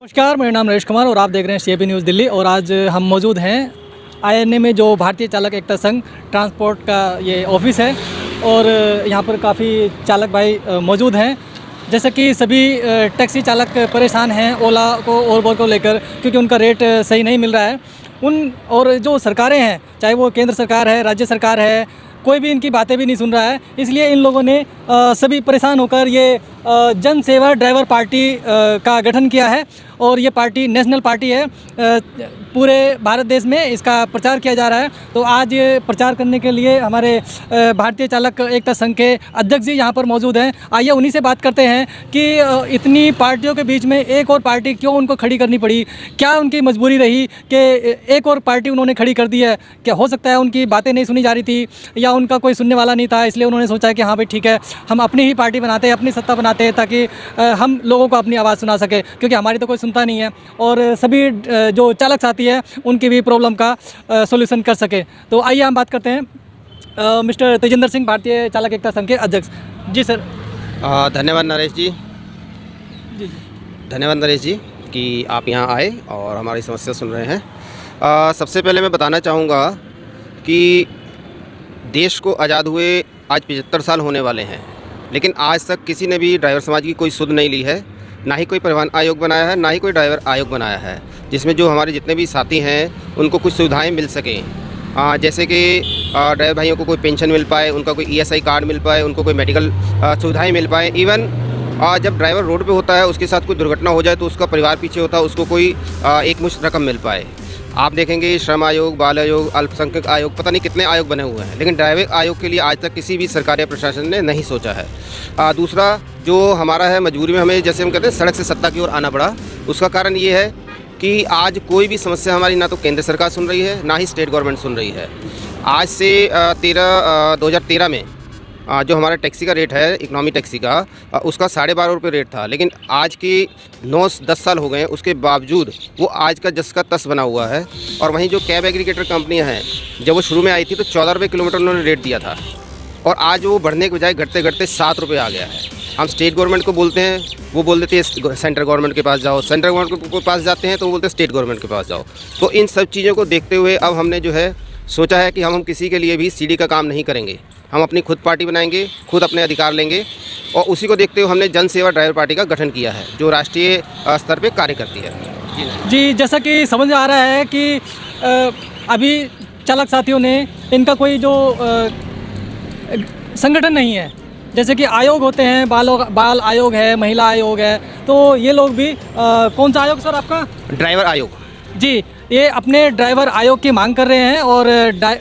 नमस्कार, मेरा नाम नरेश कुमार और आप देख रहे हैं सीएबी न्यूज़ दिल्ली। और आज हम मौजूद हैं आईएनए में, जो भारतीय चालक एकता संघ ट्रांसपोर्ट का ये ऑफिस है। और यहाँ पर काफ़ी चालक भाई मौजूद हैं। जैसे कि सभी टैक्सी चालक परेशान हैं ओला को और उबर को लेकर, क्योंकि उनका रेट सही नहीं मिल रहा है। और जो सरकारें हैं, चाहे वो केंद्र सरकार है, राज्य सरकार है, कोई भी इनकी बातें भी नहीं सुन रहा है। इसलिए इन लोगों ने सभी परेशान होकर ये जन सेवा ड्राइवर पार्टी का गठन किया है। और ये पार्टी नेशनल पार्टी है, पूरे भारत देश में इसका प्रचार किया जा रहा है। तो आज ये प्रचार करने के लिए हमारे भारतीय चालक एकता संघ के अध्यक्ष जी यहाँ पर मौजूद हैं। आइए उन्हीं से बात करते हैं कि इतनी पार्टियों के बीच में एक और पार्टी क्यों उनको खड़ी करनी पड़ी, क्या उनकी मजबूरी रही कि एक और पार्टी उन्होंने खड़ी कर दी है। क्या हो सकता है उनकी बातें नहीं सुनी जा रही थी, या उनका कोई सुनने वाला नहीं था, इसलिए उन्होंने सोचा कि हाँ भाई ठीक है, हम अपनी ही पार्टी बनाते हैं, अपनी सत्ता बनाते हैं, ताकि हम लोगों को अपनी आवाज़ सुना सके, क्योंकि हमारी तो कोई सुनता नहीं है। और सभी जो चालक साथी है उनकी भी प्रॉब्लम का सॉल्यूशन कर सके। तो आइए हम बात करते हैं मिस्टर तेजिंदर सिंह, भारतीय चालक एकता संघ के अध्यक्ष जी। सर धन्यवाद नरेश जी। जी धन्यवाद नरेश जी कि आप यहाँ आए और हमारी समस्या सुन रहे हैं। सबसे पहले मैं बताना चाहूँगा कि देश को आज़ाद हुए आज 75 साल होने वाले हैं, लेकिन आज तक किसी ने भी ड्राइवर समाज की कोई सुध नहीं ली है। ना ही कोई परिवहन आयोग बनाया है, ना ही कोई ड्राइवर आयोग बनाया है, जिसमें जो हमारे जितने भी साथी हैं उनको कुछ सुविधाएं मिल सकें। जैसे कि ड्राइवर भाइयों को कोई पेंशन मिल पाए, उनका कोई ईएसआई कार्ड मिल पाए, उनको कोई मेडिकल सुविधाएं मिल पाए। इवन जब ड्राइवर रोड पे होता है, उसके साथ कोई दुर्घटना हो जाए तो उसका परिवार पीछे होता है, उसको कोई एक मुश्त रकम मिल पाए। आप देखेंगे श्रम आयोग, बाल आयोग, अल्पसंख्यक आयोग, पता नहीं कितने आयोग बने हुए हैं, लेकिन ड्राइवर आयोग के लिए आज तक किसी भी सरकारी प्रशासन ने नहीं सोचा है। दूसरा जो हमारा है, मजबूरी में हमें, जैसे हम कहते हैं, सड़क से सत्ता की ओर आना पड़ा। उसका कारण ये है कि आज कोई भी समस्या हमारी ना तो केंद्र सरकार सुन रही है, ना ही स्टेट गवर्नमेंट सुन रही है। आज से 2013 में जो हमारा टैक्सी का रेट है, इकोनॉमी टैक्सी का, उसका 12.5 रुपये रेट था, लेकिन आज के 9-10 साल हो गए हैं, उसके बावजूद वो आज का जस का तस बना हुआ है। और वहीं जो कैब एग्रीगेटर कंपनियां हैं, जब वो शुरू में आई थी तो 14 रुपये किलोमीटर उन्होंने रेट दिया था, और आज वो बढ़ने के बजाय घटते घटते 7 रुपये आ गया है। हम स्टेट गवर्नमेंट को बोलते हैं, वो बोल देते हैं सेंट्रल गवर्नमेंट के पास जाओ, सेंट्रल गवर्नमेंट के पास जाते हैं तो वो बोलते हैं स्टेट गवर्नमेंट के पास जाओ। तो इन सब चीज़ों को देखते हुए अब हमने जो है सोचा है कि हम किसी के लिए भी सीढ़ी का काम नहीं करेंगे। हम अपनी खुद पार्टी बनाएंगे, खुद अपने अधिकार लेंगे, और उसी को देखते हुए हमने जन सेवा ड्राइवर पार्टी का गठन किया है, जो राष्ट्रीय स्तर पे कार्य करती है। जी, जैसा कि समझ आ रहा है कि अभी चालक साथियों ने, इनका कोई जो संगठन नहीं है। जैसे कि आयोग होते हैं, बाल आयोग है, महिला आयोग है, तो ये लोग भी कौन सा आयोग सर आपका? ड्राइवर आयोग। जी, ये अपने ड्राइवर आयोग की मांग कर रहे हैं, और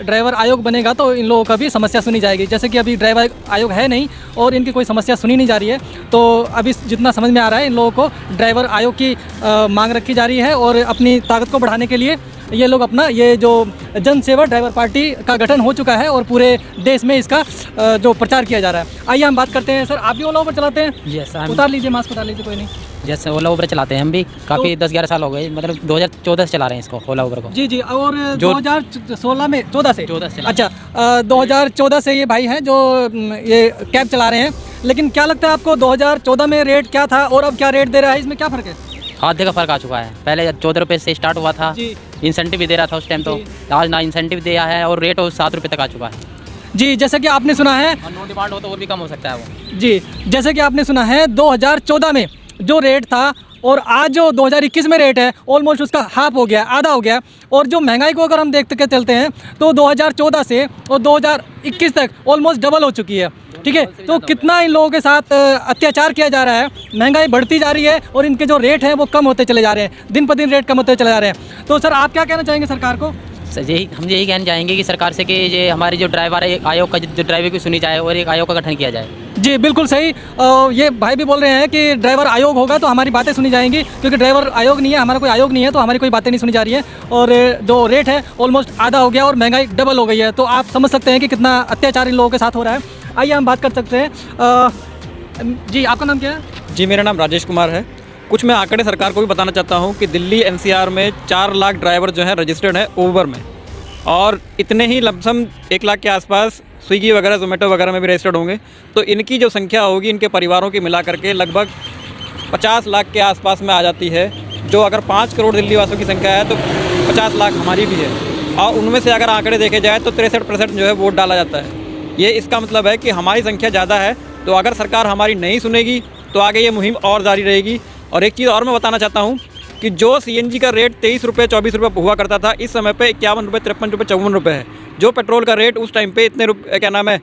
ड्राइवर आयोग बनेगा तो इन लोगों का भी समस्या सुनी जाएगी। जैसे कि अभी ड्राइवर आयोग है नहीं और इनकी कोई समस्या सुनी नहीं जा रही है, तो अभी जितना समझ में आ रहा है, इन लोगों को ड्राइवर आयोग की मांग रखी जा रही है। और अपनी ताकत को बढ़ाने के लिए ये लोग अपना ये जो जन सेवा ड्राइवर पार्टी का गठन हो चुका है, और पूरे देश में इसका जो प्रचार किया जा रहा है। आइए हम बात करते हैं। सर, आप भी ओला उबर चलाते हैं? यस, उतार लीजिए, मास्क उतार लीजिए, कोई नहीं। जैसे ओला उबर चलाते हैं हम भी, काफ़ी 10-11 साल हो गए, मतलब 2014 से चला रहे हैं इसको, ओला उबर को। जी जी। और 2016 में 14 से अच्छा, 2014 से ये भाई हैं जो ये कैब चला रहे हैं। लेकिन क्या लगता है आपको, 2014 में रेट क्या था और अब क्या रेट दे रहा है, इसमें क्या फ़र्क है? आधे का फ़र्क आ चुका है। पहले 14 रुपये से स्टार्ट हुआ था, इंसेंटिव भी दे रहा था उस टाइम, तो आज ना इंसेंटिव दिया है और रेट 7 रुपये तक आ चुका है। जी, जैसे कि आपने सुना है, और नो डिमांड हो तो और भी कम हो सकता है वो। जी, जैसे कि आपने सुना है, 2014 में जो रेट था और आज जो 2021 में रेट है, ऑलमोस्ट उसका हाफ हो गया, आधा हो गया। और जो महंगाई को अगर हम देखते के चलते हैं तो 2014 से और 2021 तक ऑलमोस्ट डबल हो चुकी है। ठीक है, तो कितना इन लोगों के साथ अत्याचार किया जा रहा है, महंगाई बढ़ती जा रही है और इनके जो रेट हैं वो कम होते चले जा रहे हैं, दिन पर दिन रेट कम होते चले जा रहे हैं। तो सर, आप क्या कहना चाहेंगे सरकार को? हम यही कहना चाहेंगे कि सरकार से कि ये हमारी जो ड्राइवर है, आयोग का जो ड्राइवर की सुनी जाए और एक आयोग का गठन किया जाए। जी, बिल्कुल सही। ये भाई भी बोल रहे हैं कि ड्राइवर आयोग होगा तो हमारी बातें सुनी जाएंगी, क्योंकि ड्राइवर आयोग नहीं है, हमारा कोई आयोग नहीं है, तो हमारी कोई बातें नहीं सुनी जा रही है। और जो रेट है ऑलमोस्ट आधा हो गया और महंगाई डबल हो गई है। तो आप समझ सकते हैं कि कितना अत्याचार इन लोगों के साथ हो रहा है। आइए हम बात कर सकते हैं। जी, आपका नाम क्या है? जी, मेरा नाम राजेश कुमार है। कुछ मैं आंकड़े सरकार को भी बताना चाहता हूँ कि दिल्ली एनसीआर में 4 लाख ड्राइवर जो है रजिस्टर्ड है उबर में, और इतने ही लमसम 1 लाख के आसपास स्विगी वगैरह, जोमेटो वगैरह में भी रजिस्टर्ड होंगे। तो इनकी जो संख्या होगी, इनके परिवारों की मिला करके लगभग 50 लाख के आसपास में आ जाती है। जो अगर 5 करोड़ दिल्ली वासियों की संख्या है तो 50 लाख हमारी भी है, और उनमें से अगर आंकड़े देखे जाए तो 63% जो है वोट डाला जाता है। ये इसका मतलब है कि हमारी संख्या ज़्यादा है, तो अगर सरकार हमारी नहीं सुनेगी तो आगे ये मुहिम और जारी रहेगी। और एक चीज़ और मैं बताना चाहता हूँ कि जो CNG का रेट 23 रुपये 24 रुपये हुआ करता था, इस समय पे 51 रुपये 53 रुपये 54 रुपये है। जो पेट्रोल का रेट उस टाइम पे इतने क्या नाम है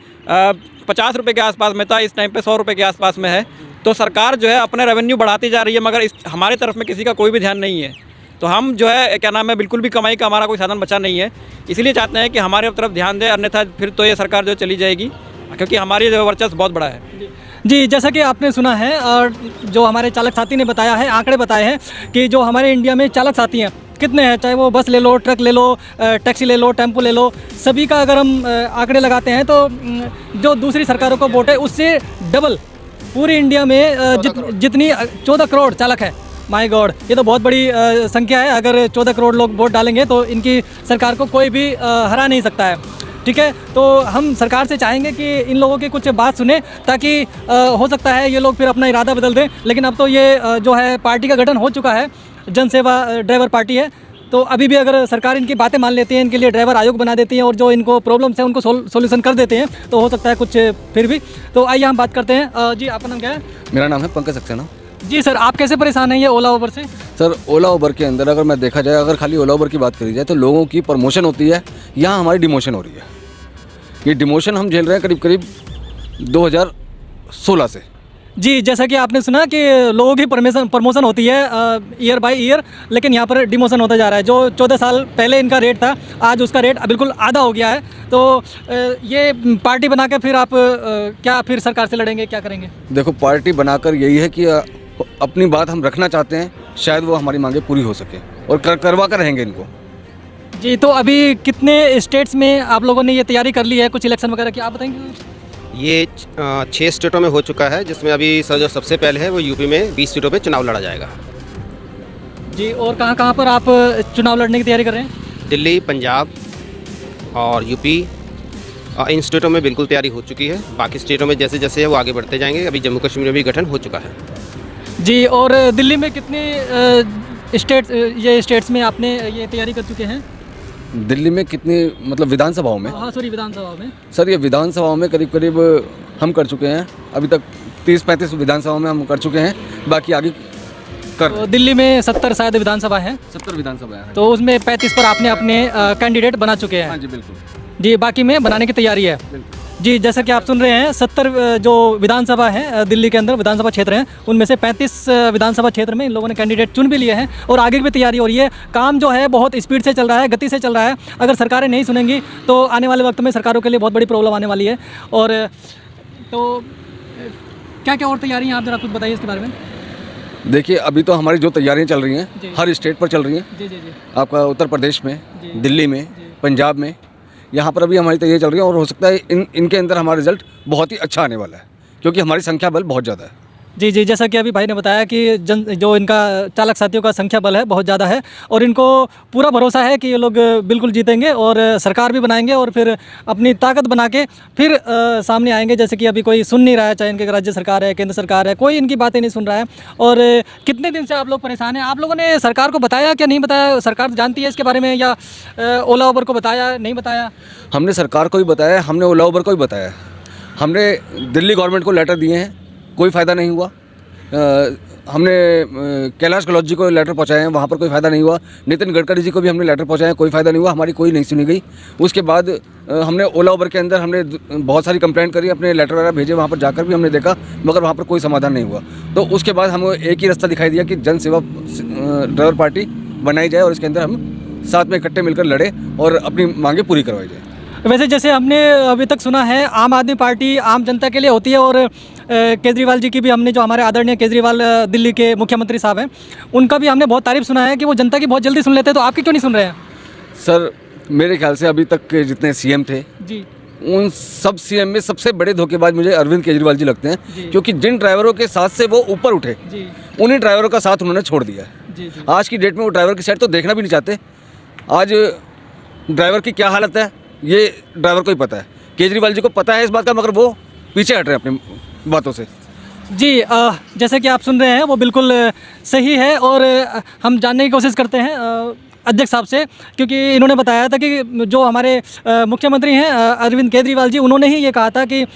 50 रुपये के आसपास में था, इस टाइम पे 100 रुपये के आसपास में है। तो सरकार जो है अपने रेवेन्यू बढ़ाती जा रही है, मगर हमारे तरफ में किसी का कोई भी ध्यान नहीं है। तो हम जो है क्या नाम है बिल्कुल भी कमाई का हमारा कोई साधन बचा नहीं है, इसलिए चाहते हैं कि हमारे तरफ ध्यान दें, अन्यथा फिर तो ये सरकार जो चली जाएगी, क्योंकि हमारी जो वर्चस्व बहुत बड़ा है। जी, जैसा कि आपने सुना है और जो हमारे चालक साथी ने बताया है, आंकड़े बताए हैं कि जो हमारे इंडिया में चालक साथी हैं कितने हैं, चाहे वो बस ले लो, ट्रक ले लो, टैक्सी ले लो, टेम्पो ले लो, सभी का अगर हम आंकड़े लगाते हैं तो जो दूसरी सरकारों को वोट है उससे डबल पूरी इंडिया में जितनी 14 करोड़ चालक है। माय गॉड, ये तो बहुत बड़ी संख्या है। अगर 14 करोड़ लोग वोट डालेंगे तो इनकी सरकार को कोई भी हरा नहीं सकता है। ठीक है, तो हम सरकार से चाहेंगे कि इन लोगों की कुछ बात सुने, ताकि हो सकता है ये लोग फिर अपना इरादा बदल दें। लेकिन अब तो ये जो है पार्टी का गठन हो चुका है, जन सेवा ड्राइवर पार्टी है, तो अभी भी अगर सरकार इनकी बातें मान लेती है, इनके लिए ड्राइवर आयोग बना देती है और जो इनको प्रॉब्लम्स हैं उनको सोल्यूशन कर देते हैं, तो हो सकता है कुछ फिर भी। तो आइए हम बात करते हैं। जी, आपका नाम क्या है? मेरा नाम है पंकज सक्सेना। जी सर, आप कैसे परेशान हैं ये ओला उबर से? सर, ओला उबर के अंदर अगर मैं देखा जाए, अगर खाली ओला उबर की बात करी जाए तो लोगों की प्रमोशन होती है, यहाँ हमारी डिमोशन हो रही है। ये डिमोशन हम झेल रहे हैं करीब करीब 2016 से। जी, जैसा कि आपने सुना कि लोगों की प्रमोशन होती है ईयर बाय ईयर, लेकिन यहाँ पर डिमोशन होता जा रहा है। जो 14 साल पहले इनका रेट था, आज उसका रेट बिल्कुल आधा हो गया है। तो ये पार्टी बना के फिर आप क्या फिर सरकार से लड़ेंगे, क्या करेंगे? देखो, पार्टी बनाकर यही है कि अपनी बात हम रखना चाहते हैं, शायद वो हमारी मांगे पूरी हो सके, और करवा कर रहेंगे इनको। जी, तो अभी कितने स्टेट्स में आप लोगों ने ये तैयारी कर ली है, कुछ इलेक्शन वगैरह की आप बताएंगे? ये 6 स्टेटों में हो चुका है, जिसमें अभी जो सबसे पहले है वो यूपी में 20 सीटों पे चुनाव लड़ा जाएगा। जी, और कहाँ कहाँ पर आप चुनाव लड़ने की तैयारी कर रहे हैं? दिल्ली, पंजाब और यूपी, इन स्टेटों में बिल्कुल तैयारी हो चुकी है। बाकी स्टेटों में जैसे जैसे है वो आगे बढ़ते जाएंगे। अभी जम्मू कश्मीर में भी गठन हो चुका है। जी, और दिल्ली में कितने स्टेट्स में आपने ये तैयारी कर चुके हैं? दिल्ली में कितनी, मतलब विधानसभाओं में? हाँ सॉरी, विधानसभा में। सर, ये विधानसभाओं में करीब करीब हम कर चुके हैं, अभी तक 30-35 विधानसभाओं में हम कर चुके हैं, बाकी आगे तो दिल्ली में 70 शायद विधानसभा है। 70 विधानसभा है, तो उसमें 35 पर आपने अपने कैंडिडेट बना चुके हैं? हाँ जी, बिल्कुल जी, बाकी में बनाने की तैयारी है। जी, जैसा कि आप सुन रहे हैं, 70 जो विधानसभा है दिल्ली के अंदर विधानसभा क्षेत्र हैं, उनमें से 35 विधानसभा क्षेत्र में इन लोगों ने कैंडिडेट चुन भी लिए हैं और आगे की भी तैयारी हो रही है। काम जो है बहुत स्पीड से चल रहा है, गति से चल रहा है। अगर सरकारें नहीं सुनेंगी तो आने वाले वक्त में सरकारों के लिए बहुत बड़ी प्रॉब्लम आने वाली है। और तो क्या क्या और तैयारियाँ आप ज़रा कुछ बताइए इसके बारे में। देखिए, अभी तो हमारी जो तैयारियां चल रही हैं हर स्टेट पर चल रही हैं। जी जी जी। आपका उत्तर प्रदेश में, दिल्ली में, पंजाब में, यहाँ पर अभी हमारी तैयारी चल रही है, और हो सकता है इनके अंदर हमारा रिजल्ट बहुत ही अच्छा आने वाला है, क्योंकि हमारी संख्या बल बहुत ज़्यादा है। जी जी, जैसा कि अभी भाई ने बताया कि जो इनका चालक साथियों का संख्या बल है बहुत ज़्यादा है, और इनको पूरा भरोसा है कि ये लोग बिल्कुल जीतेंगे और सरकार भी बनाएंगे और फिर अपनी ताकत बना के फिर सामने आएंगे। जैसे कि अभी कोई सुन नहीं रहा है, चाहे इनके राज्य सरकार है, केंद्र सरकार है, कोई इनकी बातें नहीं सुन रहा है। और कितने दिन से आप लोग परेशान हैं? आप लोगों ने सरकार को बताया क्या नहीं बताया? सरकार जानती है इसके बारे में, या ओला उबर को बताया, नहीं बताया? हमने सरकार को भी बताया, हमने ओला उबर को भी बताया, हमने दिल्ली गवर्नमेंट को लेटर दिए हैं, कोई फ़ायदा नहीं हुआ। हमने कैलाश गहलोत जी को लेटर पहुंचाए हैं, वहाँ पर कोई फ़ायदा नहीं हुआ। नितिन गडकरी जी को भी हमने लेटर पहुंचाए हैं, कोई फ़ायदा नहीं हुआ, हमारी कोई नहीं सुनी गई। उसके बाद हमने ओला उबर के अंदर हमने बहुत सारी कंप्लेंट करी, अपने लेटर वगैरह भेजे, वहाँ पर जाकर भी हमने देखा, मगर वहाँ पर कोई समाधान नहीं हुआ। तो उसके बाद हमें एक ही रास्ता दिखाई दिया कि जन सेवा ड्राइवर पार्टी बनाई जाए और इसके अंदर हम साथ में इकट्ठे मिलकर लड़े और अपनी मांगें पूरी करवाई जाए। वैसे जैसे हमने अभी तक सुना है, आम आदमी पार्टी आम जनता के लिए होती है, और केजरीवाल जी की भी हमने, जो हमारे आदरणीय केजरीवाल दिल्ली के मुख्यमंत्री साहब हैं, उनका भी हमने बहुत तारीफ सुना है कि वो जनता की बहुत जल्दी सुन लेते हैं। तो आपकी क्यों नहीं सुन रहे हैं? सर, मेरे ख्याल से अभी तक के जितने सीएम थे जी, उन सब सीएम में सबसे बड़े धोखेबाज मुझे अरविंद केजरीवाल जी लगते हैं, क्योंकि जिन ड्राइवरों के साथ से वो ऊपर उठे जी, उन्हीं ड्राइवरों का साथ उन्होंने छोड़ दिया है। जी, जी। आज की डेट में वो ड्राइवर की साइड तो देखना भी नहीं चाहते। आज ड्राइवर की क्या हालत है ये ड्राइवर को ही पता है, केजरीवाल जी को पता है इस बात का, मगर वो पीछे हट रहे हैं अपनी बातों से। जी जैसे कि आप सुन रहे हैं वो बिल्कुल सही है। और हम जानने की कोशिश करते हैं अध्यक्ष साहब से, क्योंकि इन्होंने बताया था कि जो हमारे मुख्यमंत्री हैं अरविंद केजरीवाल जी, उन्होंने ही ये कहा था कि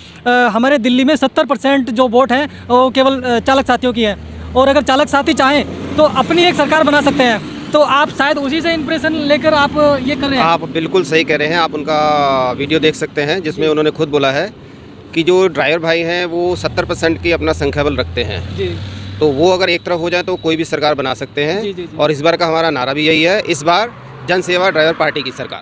हमारे दिल्ली में 70% जो वोट हैं वो केवल चालक साथियों की हैं, और अगर चालक साथी चाहें तो अपनी एक सरकार बना सकते हैं। तो आप शायद उसी से इंप्रेशन लेकर आप ये कर रहे हैं। आप बिल्कुल सही कह रहे हैं। आप उनका वीडियो देख सकते हैं जिसमें उन्होंने खुद बोला है कि जो ड्राइवर भाई हैं वो 70% की अपना संख्याबल रखते हैं। जी तो वो अगर एक तरफ हो जाए तो कोई भी सरकार बना सकते हैं। जी, जी, जी। और इस बार का हमारा नारा भी यही है, इस बार जन सेवा ड्राइवर पार्टी की सरकार।